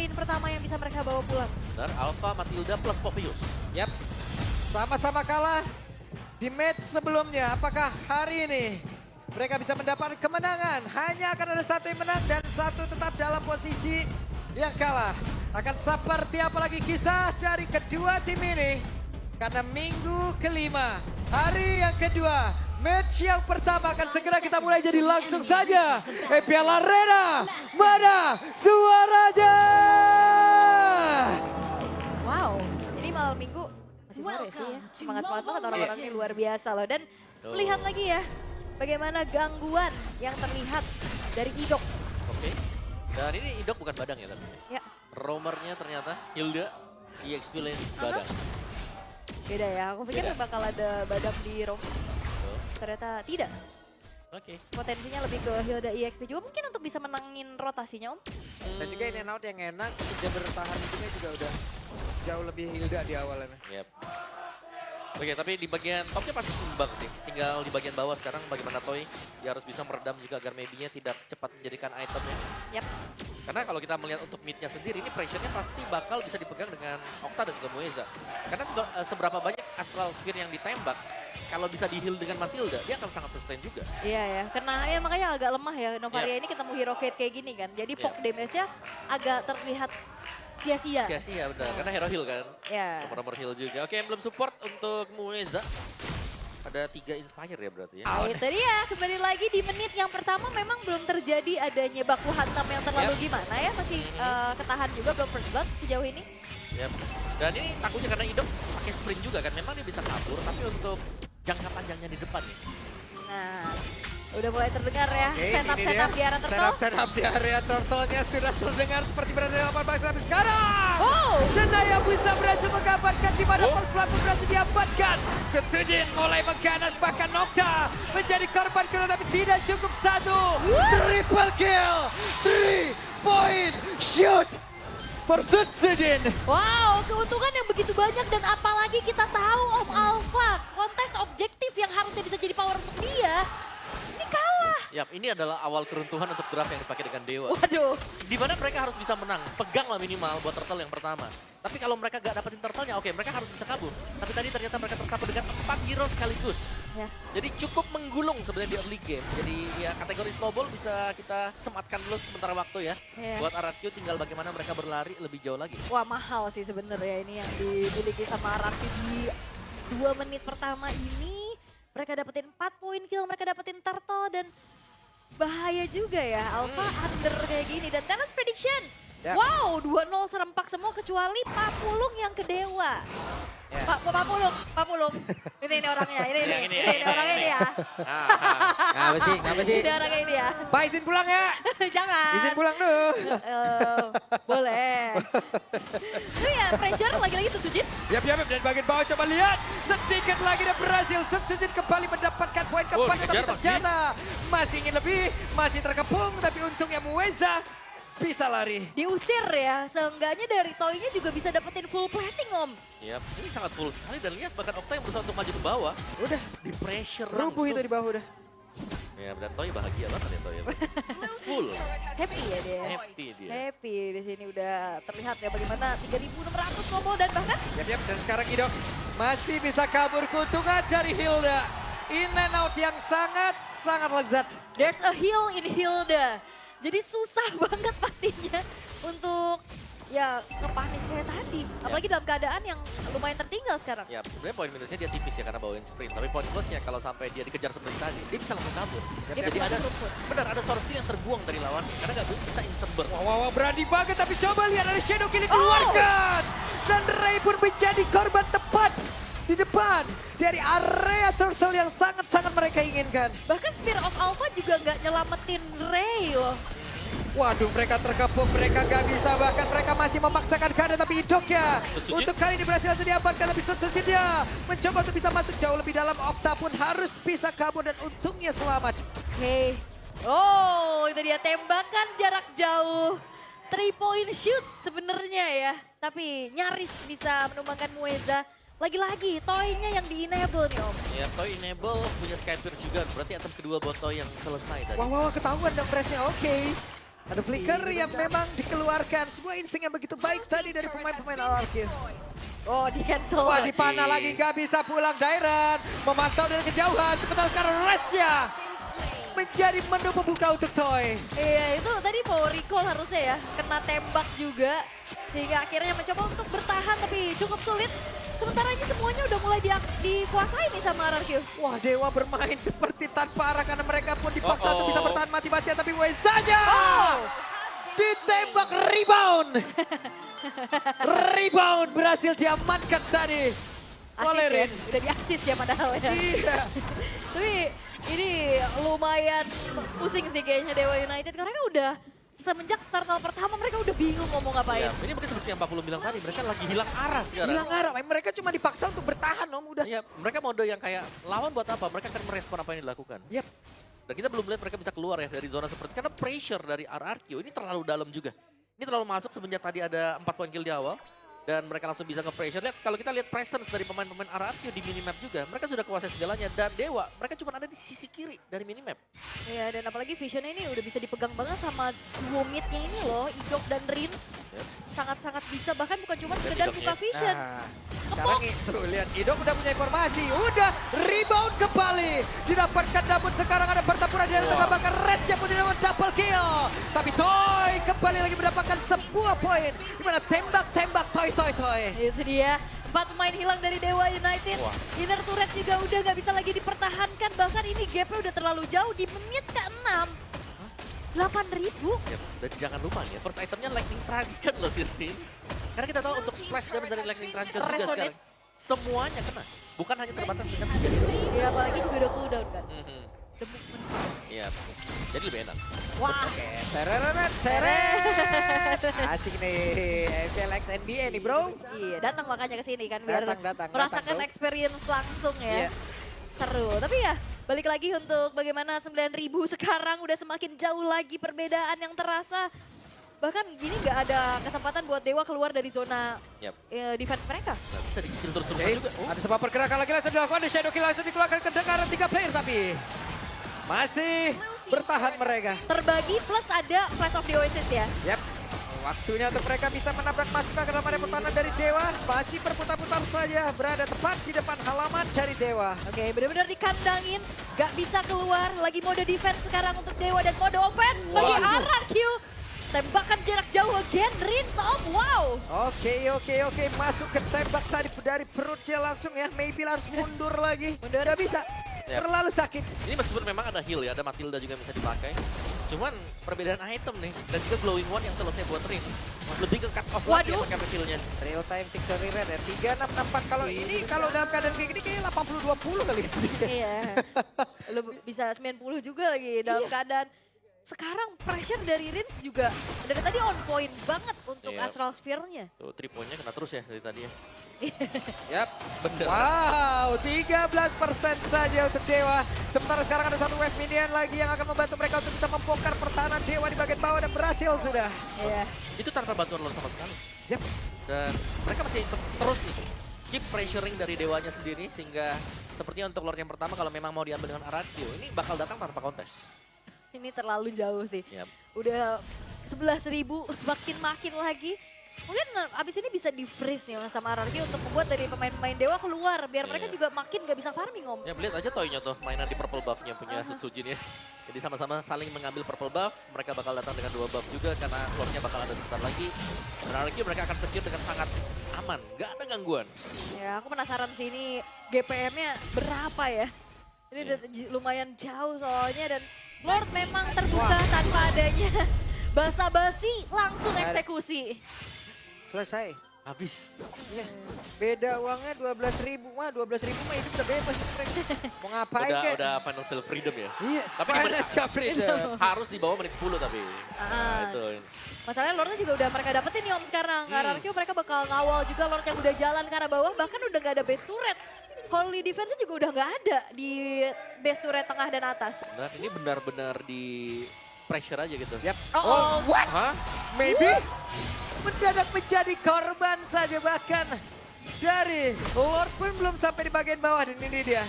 poin pertama yang bisa mereka bawa pulang. Benar, Alpha, Matilda plus Povius. Yap, sama-sama kalah di match sebelumnya. Apakah hari ini mereka bisa mendapat kemenangan? Hanya akan ada satu yang menang dan satu tetap dalam posisi yang kalah. Akan seperti apa lagi kisah dari kedua tim ini? Karena minggu kelima, hari yang kedua, match yang pertama akan segera kita mulai, jadi langsung saja. EPL Arena, mana suaranya? Wow, ini malam minggu masih sore sih ya. Semangat-semangat banget orang-orangnya, luar biasa loh. Dan lihat lagi ya, bagaimana gangguan yang terlihat dari Idok. Oke. Dan ini Idok bukan Badang ya tapi. Ya, Roamernya ternyata Hilda, EXP lane Badang. beda ya. Aku pikir Beda. bakal ada Badam di Rom. Oh, Ternyata tidak. Oke. Potensinya lebih ke Hilda EXP juga mungkin untuk bisa menangin rotasinya, Om. Dan juga in and out yang enak, untuk dia bertahan hidupnya juga udah jauh lebih Hilda di awalnya. Yep. Oke, tapi di bagian topnya pasti imbang sih. Tinggal di bagian bawah sekarang bagaimana Toy. Dia harus bisa meredam juga agar maybe-nya tidak cepat menjadikan itemnya. Yap. Karena kalau kita melihat untuk mid-nya sendiri, ini pressure-nya pasti bakal bisa dipegang dengan Okta dan juga Mueza. Karena seberapa banyak Astral Sphere yang ditembak, kalau bisa di-heal dengan Matilda, dia akan sangat sustain juga. Iya ya, karena ya makanya agak lemah ya Novaria Yep. ini ketemu Hero Kate kayak gini kan. Jadi Yep. poke damage-nya agak terlihat sia-sia. Sia-sia benar, karena hero heal kan. Ya. Nomor-nomor heal juga. Oke, yang belum support untuk Mueza. Ada 3 Inspire ya berarti ya. Nah, itu dia, kembali lagi di menit yang pertama memang belum terjadi adanya baku hantam yang terlalu gimana ya. Masih ketahan juga belum first blood sejauh ini. Yap. Dan ini takutnya karena Idok pakai sprint juga kan. Memang dia bisa kabur, tapi untuk jangka panjangnya di depan nih. Nah, udah mulai terdengar ya setup-setup di area turtle. Setup di area turtle-nya sudah terdengar seperti berada di lapangan box tapi sekarang. Oh! Dan Naya bisa berhasil mendapatkan di mana first blood pun berhasil diamankan. Setsujin mulai mengganas, bahkan Nocta menjadi korban kedua tapi tidak cukup satu. Triple kill, 3-point shoot for Setsujin. Wow, keuntungan yang begitu banyak dan apalagi kita tahu Om Alpha, kontes objektif yang harusnya bisa jadi power untuk dia, ini kalah. Yap, ini adalah awal keruntuhan untuk draft yang dipakai dengan Dewa. Waduh. Di mana mereka harus bisa menang, pegang lah minimal buat turtle yang pertama. Tapi kalau mereka gak dapetin turtle-nya, oke, mereka harus bisa kabur. Tapi tadi ternyata mereka tersapu dengan 4 hero sekaligus. Yes. Jadi cukup menggulung sebenarnya di early game. Jadi ya kategori snowball bisa kita sematkan dulu sementara waktu ya. Iya. Buat RRQ tinggal bagaimana mereka berlari lebih jauh lagi. Wah, mahal sih sebenarnya ini yang dimiliki sama Raffi di 2 menit pertama ini. Mereka dapetin 4 poin kill, mereka dapetin turtle dan bahaya juga ya. Alpha under kayak gini dan talent prediction. Ya. Wow, 2-0 serempak semua kecuali Papulung yang ke Dewa. Ya. Papulung. Ini orangnya, ini Yang orangnya ini ya. Ngapa sih? Ini orangnya ini ya. Pak izin pulang ya. Jangan. Izin pulang dulu. Boleh. Itu ya pressure lagi-lagi tuh Sujin. Yap, dan bagian bawah coba lihat. Sedikit lagi dia berhasil. Setsujin kembali mendapatkan poin keempat. Tapi dikejar terjana. Masih ingin lebih. Masih terkepung. Tapi untungnya Mueza bisa lari. Diusir ya. Seenggaknya dari Toy-nya juga bisa dapetin full plating Om. Yap, ini sangat full sekali dan lihat bahkan Okta yang berusaha untuk maju ke bawah. Udah. Di pressure Rubuh itu di bawah udah. Ya, dan Toy bahagia banget ya Toy. Full. Happy ya dia. Happy dia. Happy di sini udah terlihat ya bagaimana 3.600 combo dan bahkan Yap, dan sekarang Idok masih bisa kabur keuntungan dari Hilda. In and out yang sangat lezat. there's a heal in Hilda. Jadi susah banget pastinya untuk ya nge-punish kayak tadi. Apalagi dalam keadaan yang lumayan tertinggal sekarang. Ya, sebenarnya poin minusnya dia tipis ya karena bawain sprint. Tapi poin plusnya kalau sampai dia dikejar seperti tadi, dia bisa langsung kabur. Dia Jadi bisa ada, langsung rumput. benar ada source steal yang terbuang dari lawannya. Karena nggak bisa instant burst. Wow, berani banget tapi coba lihat ada Shadow Kill dikeluarkan. Dan Ray pun menjadi korban tepat di depan dari area turtle yang sangat mereka inginkan. Bahkan Spear of Alpha juga nggak nyelamatin Ray loh. Waduh, mereka terkepung, mereka gak bisa, bahkan mereka masih memaksakan keadaan, tapi Idok ya. Setsujin. Untuk kali ini berhasil langsung diamankan, lebih Setsujin dia. Mencoba untuk bisa masuk jauh lebih dalam, Okta pun harus bisa kabur dan untungnya selamat. Oke. Oh, itu dia tembakan jarak jauh. 3-point shoot sebenarnya ya. Tapi nyaris bisa menumbangkan Mueza. Lagi-lagi Toy-nya yang di-enable nih Om. Ya, Toy enable punya Sky Pierce juga. Berarti item kedua buat Toy yang selesai tadi. Wah, ketahuan dong pressnya, oke. Ada flicker yang memang dikeluarkan. Sebuah insting yang begitu baik tadi dari pemain-pemain RRQ. Oh, di cancel. Wah, dipanah lagi, nggak bisa pulang. Dairen memantau dari kejauhan. Sementara sekarang Resya menjadi menu pembuka untuk Toy. Iya, itu tadi mau recall harusnya ya. Kena tembak juga. Sehingga akhirnya mencoba untuk bertahan tapi cukup sulit. Sementara ini semuanya udah mulai dikuasai nih sama RRQ. Wah, Dewa bermain seperti tanpa arah karena mereka pun dipaksa untuk bisa bertahan mati-matian. Tapi Wei saja ditembak rebound. Rebound berhasil diamankan tadi oleh Asis ya, Rins. udah di-assist ya padahal ya. Iya. Tapi ini lumayan pusing sih kayaknya Dewa United karena kan udah semenjak turtle pertama mereka udah bingung ngomong ngapain. Ya, ini mungkin seperti yang Pak Pulu bilang tadi, mereka lagi hilang arah sekarang. Hilang arah, mereka cuma dipaksa untuk bertahan Om, udah. Ya, mereka mode yang kayak lawan buat apa? Mereka akan merespon apa yang dilakukan. Yap. Dan kita belum lihat mereka bisa keluar ya dari zona seperti karena pressure dari RRQ ini terlalu dalam juga. Ini terlalu masuk semenjak tadi ada 4 poin kill di awal. Dan mereka langsung bisa nge-pressure. Lihat, kalau kita lihat presence dari pemain-pemain RRQ di minimap juga. Mereka sudah kuasai segalanya. Dan Dewa, mereka cuma ada di sisi kiri dari minimap. Iya, dan apalagi visionnya ini udah bisa dipegang banget sama duo mid-nya ini loh, Idok dan Rins. Yep. Sangat-sangat bisa, bahkan bukan cuma sekedar Idoknya. buka vision. Nah, sekarang itu lihat Idok udah punya informasi, udah rebound kembali. Didapatkan namun sekarang ada pertempuran di tengah bahkan Resya pun tidak double kill. Tapi Toy kembali lagi mendapatkan sebuah poin. Dimana tembak-tembak Toy. Itu dia, 4 pemain hilang dari Dewa United. Wah. Inner turret juga udah gak bisa lagi dipertahankan, bahkan ini gapnya udah terlalu jauh di menit ke-6. 8.000. Ya, dan jangan lupa nih, first itemnya Lightning Truncheon loh si Rins. Karena kita tahu untuk splash damage dari Lightning Truncheon juga Resonate. sekarang. Semuanya kena, bukan hanya terbatas dengan 3 hero. Ya apalagi juga udah cooldown kan. Mhm. The movement. Iya, jadi lebih enak. Wah. Teret. Asik nih, FLX NBA nih bro. Iya, datang makanya ke sini kan biar Datang, merasakan bro. experience langsung ya. Iya. Seru. Tapi ya balik lagi untuk bagaimana 9.000 sekarang udah semakin jauh lagi perbedaan yang terasa. Bahkan gini nggak ada kesempatan buat Dewa keluar dari zona Yap. defense mereka. Nah, bisa dicicil terus-terusan Oke, juga. ada sebuah pergerakan lagi langsung dilakukan. The Shadow Kill langsung dikeluarkan ke dekaran 3 player tapi masih bertahan mereka. Terbagi plus ada Flash of the Oasis ya. Yap, waktunya untuk mereka bisa menabrak masuk ke dalam area pertahanan dari Dewa. Masih berputar-putar saja, berada tepat di depan halaman dari Dewa. Oke, benar-benar dikandangin, gak bisa keluar. Lagi mode defense sekarang untuk Dewa dan mode offense bagi Waduh. RRQ. Tembakan jarak jauh again, Rins Om, wow. Oke, masuk ke tembak tadi dari perutnya langsung ya. Maybe harus mundur lagi. Nggak bisa, Yap. terlalu sakit. Ini meskipun memang ada heal ya, ada Matilda juga yang bisa dipakai. Cuman perbedaan item nih, dan juga glowing one yang selesai buat Rins. Lebih ke cut off lagi ya Waduh. pakai healnya. Real time victory rate ya, 3664. Kalau ini, kalau dalam keadaan kayak gini kayaknya 80-20 kali. Iya, lu bisa 90 juga lagi dalam keadaan. Sekarang pressure dari Rins juga dari tadi on point banget untuk Iya. Astral Sphere-nya. Tuh, 3 poinnya kena terus ya dari tadi ya. Yap. Bener. Wow, 13% saja untuk Dewa. Sementara sekarang ada satu wave minion lagi yang akan membantu mereka untuk bisa membongkar pertahanan Dewa di bagian bawah dan berhasil sudah. Iya. Itu tanpa bantuan Lord sama sekali. Yap. Dan mereka masih terus nih, keep pressuring dari Dewanya sendiri. Sehingga sepertinya untuk Lord yang pertama kalau memang mau diambil dengan RRQ, ini bakal datang tanpa kontes. Ini terlalu jauh sih. Yap. Udah 11.000 makin lagi. Mungkin abis ini bisa di freeze nih sama RRQ untuk membuat dari pemain-pemain Dewa keluar. Biar mereka Iya. juga makin gak bisa farming Om. Ya lihat aja Toynya tuh mainan di purple buff-nya punya Sutsujin ya. Jadi sama-sama saling mengambil purple buff. Mereka bakal datang dengan 2 buff juga karena Lordnya bakal ada sebentar lagi. Dan RRQ mereka akan secure dengan sangat aman. Gak ada gangguan. Ya aku penasaran sih ini GPM-nya berapa ya. Ini udah lumayan jauh soalnya dan Lord memang terbuka tanpa adanya basa-basi langsung eksekusi. Selesai. Habis. Ya, beda uangnya 12.000. Wah, 12.000 mah itu udah bebas mereka. Mau ngapain kek? Udah final sale freedom ya. Iya, Tapi Financial freedom. harus di bawah menit 10 tapi. Ah. Nah, itu. Masalahnya Lordnya juga udah mereka dapetin nih Om sekarang. RRQ mereka bakal ngawal juga Lord yang udah jalan ke arah bawah bahkan udah gak ada base turret. Holy defense juga udah gak ada di base turret tengah dan atas. Dan ini benar-benar di pressure aja gitu. Yap. Oh, what? Hah? Maybe mendadak menjadi korban saja bahkan dari Lord pun belum sampai di bagian bawah dan ini dia.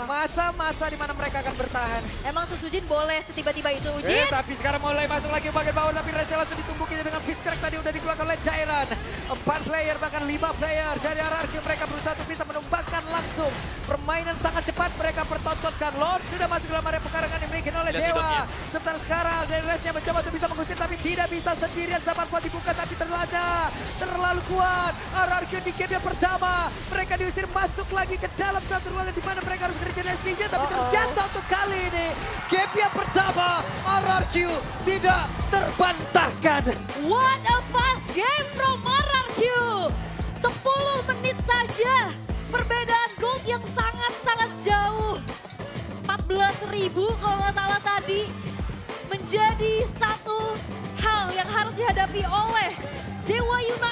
Masa-masa di mana mereka akan bertahan. Emang Susujin boleh setiba-tiba itu Ujin? Tapi sekarang mulai masuk lagi bagian bawah, tapi Reza langsung ditumbukin dengan Fiskrak tadi udah dikeluarkan oleh Jairan. 4 player bahkan 5 player dari RRQ, mereka berusaha untuk bisa menumbangkan langsung. Permainan sangat cepat mereka pertontonkan. Lord sudah masuk dalam area pekarangan dimiliki oleh Dan Dewa. hidupnya. Sementara sekarang dari Resnya mencoba untuk bisa mengusir tapi tidak bisa sendirian. Samarfon dibuka tapi terlalu kuat. RRQ di game yang pertama. Mereka diusir masuk lagi ke dalam satu ruangan di mana mereka harus kerja SPJ tapi terjatuh untuk kali ini. Game yang pertama RRQ tidak terbantahkan. What a fast game from RRQ. 10 menit saja. Perbedaan gold yang sangat-sangat jauh. 14.000 kalau nggak salah tadi. Menjadi satu hal yang harus dihadapi oleh Dewa United.